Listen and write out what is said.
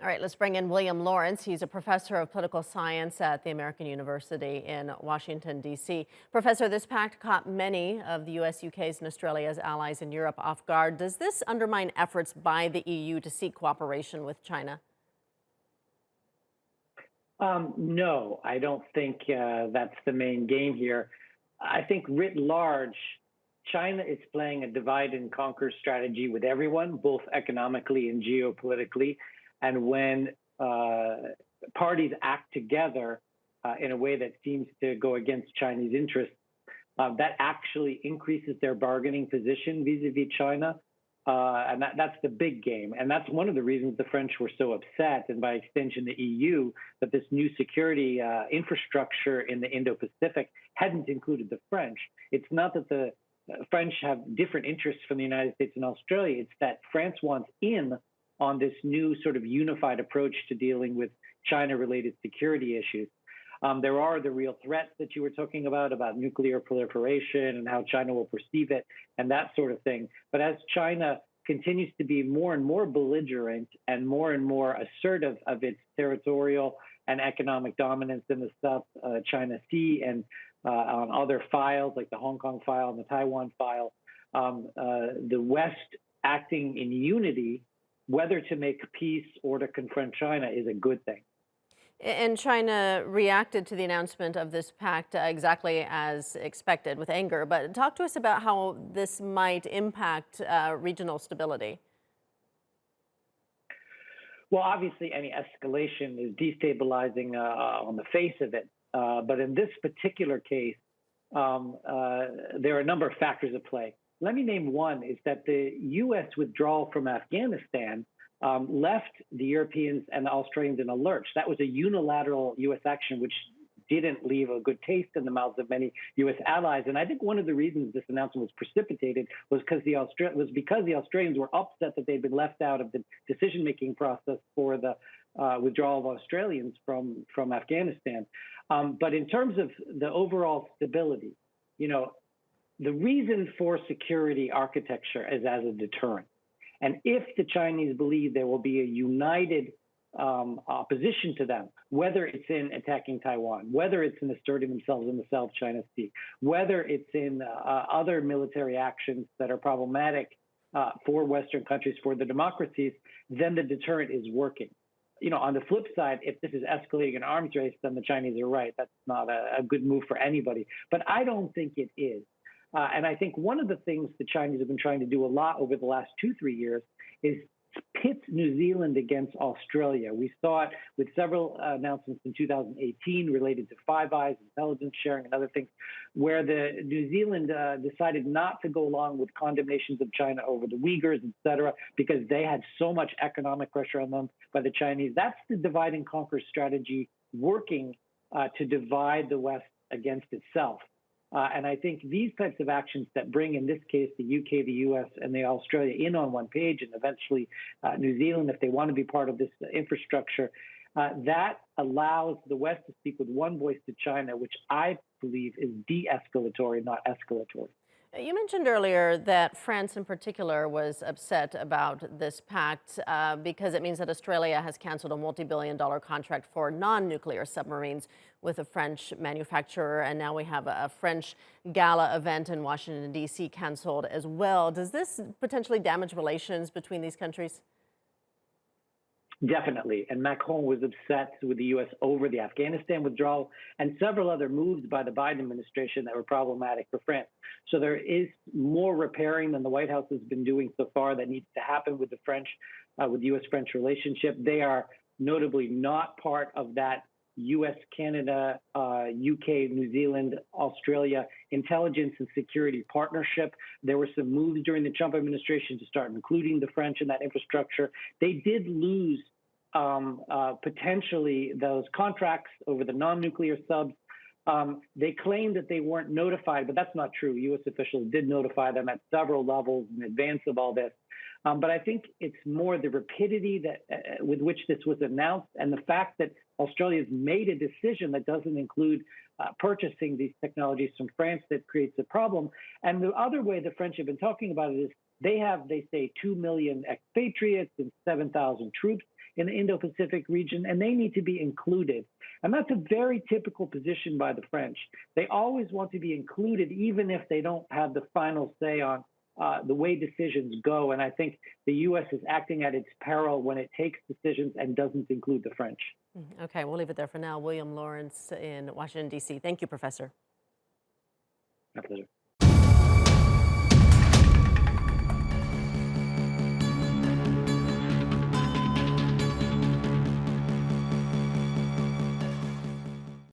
All right, let's bring in William Lawrence. He's a professor of political science at the American University in Washington, D.C. Professor, this pact caught many of the U.S., UK's, and Australia's allies in Europe off guard. Does this undermine efforts by the EU to seek cooperation with China? No, I don't think that's the main game here. I think writ large, China is playing a divide and conquer strategy with everyone, both economically and geopolitically. And when parties act together in a way that seems to go against Chinese interests, that actually increases their bargaining position vis-a-vis China. And that's the big game. And that's one of the reasons the French were so upset, and by extension the EU, that this new security infrastructure in the Indo-Pacific hadn't included the French. It's not that the French have different interests from the United States and Australia. It's that France wants in on this new sort of unified approach to dealing with China-related security issues. There are the real threats that you were talking about nuclear proliferation and how China will perceive it and that sort of thing. But as China continues to be more and more belligerent and more assertive of its territorial and economic dominance in the South China Sea and on other files like the Hong Kong file and the Taiwan file, the West acting in unity, whether to make peace or to confront China, is a good thing. And China reacted to the announcement of this pact exactly as expected, with anger. But talk to us about how this might impact regional stability. Well, obviously, any escalation is destabilizing on the face of it. But in this particular case, there are a number of factors at play. Let me name one: is that the U.S. withdrawal from Afghanistan left the Europeans and the Australians in a lurch. That was a unilateral U.S. action, which didn't leave a good taste in the mouths of many U.S. allies. And I think one of the reasons this announcement was precipitated was because the Australians were upset that they'd been left out of the decision-making process for the withdrawal of Australians from Afghanistan. But in terms of the overall stability, the reason for security architecture is as a deterrent. And if the Chinese believe there will be a united opposition to them, whether it's in attacking Taiwan, whether it's in asserting themselves in the South China Sea, whether it's in other military actions that are problematic for Western countries, for the democracies, then the deterrent is working. On the flip side, if this is escalating an arms race, then the Chinese are right. That's not a good move for anybody. But I don't think it is. And I think one of the things the Chinese have been trying to do a lot over the last 2-3 years is pit New Zealand against Australia. We saw it with several announcements in 2018 related to Five Eyes, intelligence sharing, and other things, where the New Zealand decided not to go along with condemnations of China over the Uyghurs, et cetera, because they had so much economic pressure on them by the Chinese. That's the divide and conquer strategy working to divide the West against itself. And I think these types of actions that bring, in this case, the UK, the US, and the Australia in on one page, and eventually New Zealand, if they want to be part of this infrastructure, that allows the West to speak with one voice to China, which I believe is de-escalatory, not escalatory. You mentioned earlier that France in particular was upset about this pact because it means that Australia has canceled a multi-billion-dollar contract for non-nuclear submarines with a French manufacturer. And now we have a French gala event in Washington, D.C. canceled as well. Does this potentially damage relations between these countries? Definitely. And Macron was upset with the U.S. over the Afghanistan withdrawal and several other moves by the Biden administration that were problematic for France. So there is more repairing than the White House has been doing so far that needs to happen with the French, with the U.S.-French relationship. They are notably not part of that U.S., Canada, UK, New Zealand, Australia intelligence and security partnership. There were some moves during the Trump administration to start including the French in that infrastructure. They did lose potentially those contracts over the non-nuclear subs. They claimed that they weren't notified, but that's not true. U.S. officials did notify them at several levels in advance of all this. But I think it's more the rapidity that with which this was announced and the fact that Australia's made a decision that doesn't include purchasing these technologies from France that creates a problem. And the other way the French have been talking about it is they say, 2 million expatriates and 7,000 troops. in the Indo-Pacific region, and they need to be included. And that's a very typical position by the French. They always want to be included, even if they don't have the final say on the way decisions go. And I think the U.S. is acting at its peril when it takes decisions and doesn't include the French. Okay, we'll leave it there for now. William Lawrence in Washington, D.C. Thank you, Professor. My pleasure.